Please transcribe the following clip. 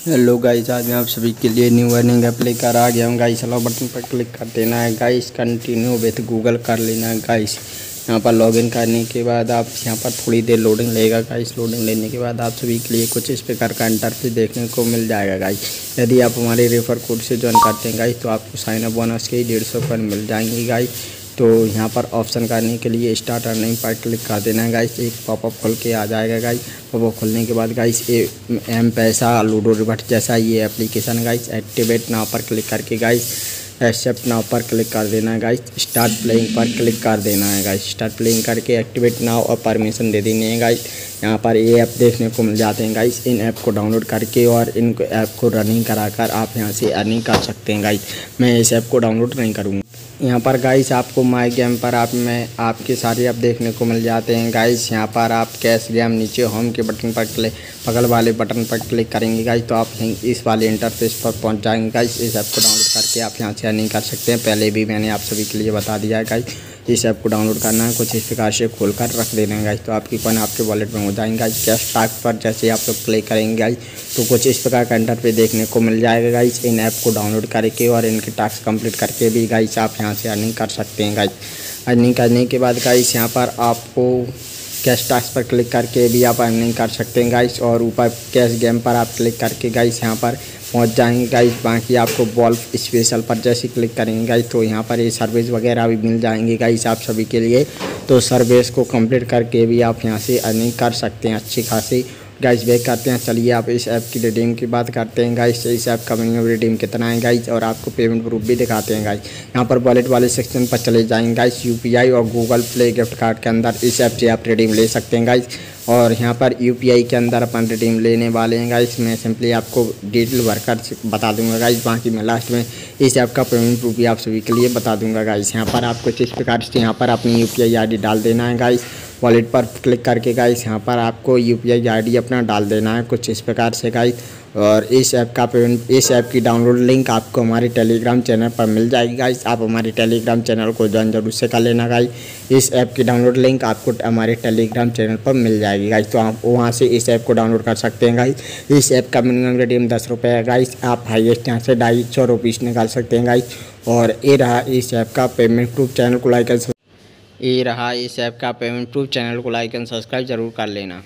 Hello guys, आज मैं आप सभी के लिए न्यू अर्निंग ऐप लेकर आ गया हूँ गाइस। अलाउ बटन पर क्लिक कर देना है गाइस। कंटिन्यू विथ गूगल कर लेना है गाइस। यहाँ पर लॉगिन करने के बाद आप यहाँ पर थोड़ी देर लोडिंग लेगा गाइस। लोडिंग लेने के बाद आप सभी के लिए कुछ इस प्रकार का इंटरफेस देखने को मिल जाएगा गाइस। यदि आप हमारे रेफर कोड से ज्वाइन करते हैं गाइस तो आपको साइन अप बोनस के 150 कॉइन मिल जाएंगे गाइस। तो यहाँ पर ऑप्शन करने के लिए स्टार्ट अर्निंग पर क्लिक कर देना है गाइस। एक पॉपअप खुल के आ जाएगा गाइस। पॉपअप खुलने के बाद गाइस एम पैसा लूडो रिवर्ट जैसा ये एप्लीकेशन गाइस एक्टिवेट नाउ पर क्लिक करके गाइस एक्सेप्ट नाउ पर क्लिक कर देना है गाइस। स्टार्ट प्लेइंग पर क्लिक कर देना है गाइस। स्टार्ट प्लेइंग करके एक्टिवेट नाउ और परमिशन दे देनी है गाइस। यहाँ पर ये ऐप देखने को मिल जाते हैं गाइस। इन ऐप को डाउनलोड करके और इन ऐप को रनिंग कराकर आप यहाँ से अर्निंग कर सकते हैं गाइस। मैं इस ऐप को डाउनलोड नहीं करूँगा। यहाँ पर गाइस आपको माई गेम पर आपके सारे ऐप देखने को मिल जाते हैं गाइस। यहाँ पर आप कैश गेम नीचे होम के बटन पर बगल वाले बटन पर क्लिक करेंगे गाइस तो आप इस वाले इंटरफेस पर पहुँच जाएंगे गाइस। इस ऐप को डाउनलोड करके आप यहाँ से अर्निंग कर सकते हैं। पहले भी मैंने आप सभी के लिए बता दिया है गाइस। इस ऐप को डाउनलोड करना है, कुछ इस प्रकार से खोल कर रख देना है गाइस तो आपकी कॉइन आपके वॉलेट में हो जाएंगे गाइस। कैश टास्क पर जैसे आप लोग प्ले करेंगे गाइस तो कुछ इस प्रकार का इंटरफेस देखने को मिल जाएगा गाइस। इन ऐप को डाउनलोड करके और इनके टास्क कंप्लीट करके भी गाइस आप यहाँ से अर्निंग कर सकते हैं गाइस। अर्निंग करने के बाद गाइस यहाँ पर आपको कैश टास्क पर क्लिक करके भी आप अर्निंग कर सकते हैं गाइस। और ऊपर कैश गेम पर आप क्लिक करके गाइस यहाँ पर पहुंच जाएंगे गाइस। बाकी आपको वॉल्फ स्पेशल पर जैसे क्लिक करेंगे गाइस तो यहाँ पर ये सर्विस वगैरह भी मिल जाएंगे गाइस आप सभी के लिए। तो सर्विस को कंप्लीट करके भी आप यहाँ से अर्निंग कर सकते हैं अच्छी खासी गाइस। बैक करते हैं, चलिए आप इस ऐप की रिडीम की बात करते हैं गाइस। इस ऐप का मिनिमम रिडीम कितना है गाइस और आपको पेमेंट प्रूफ भी दिखाते हैं गाइस। यहाँ पर वॉलेट वाले सेक्शन पर चले जाएंगे गाइस। यूपीआई और गूगल प्ले गिफ्ट कार्ड के अंदर इस ऐप से आप रिडीम ले सकते हैं गाइस। और यहाँ पर यूपीआई के अंदर अपन रिडीम लेने वाले हैं गाइस। मैं सिंपली आपको डिटेल भरकर बता दूंगा गाइस। बाकी मैं लास्ट में इस ऐप का पेमेंट प्रूफ भी आप सभी के लिए बता दूंगा गाइस। यहाँ पर आपको इस प्रकार से यहाँ पर अपनी यूपीआई आईडी डाल देना है गाइस। वॉलेट पर क्लिक करके गाइस यहाँ पर आपको यूपीआई आईडी अपना डाल देना है कुछ इस प्रकार से गाइस। और इस ऐप की डाउनलोड लिंक आपको हमारे टेलीग्राम चैनल पर मिल जाएगी गाइस। आप हमारे टेलीग्राम चैनल को ज्वाइन जरूर से कर लेना गाइस। इस ऐप की डाउनलोड लिंक आपको हमारे टेलीग्राम चैनल पर मिल जाएगी गाइस तो आप वहाँ से इस ऐप को डाउनलोड कर सकते हैं गाइस। इस ऐप का मिनिमम रिडीम 10 रुपये है गाइस। आप हाईएस्ट यहाँ से 250 रुपीज़ निकाल सकते हैं गाइस। और ये रहा इस ऐप का पेमेंट प्रूफ। चैनल को लाइक एंड सब्सक्राइब जरूर कर लेना।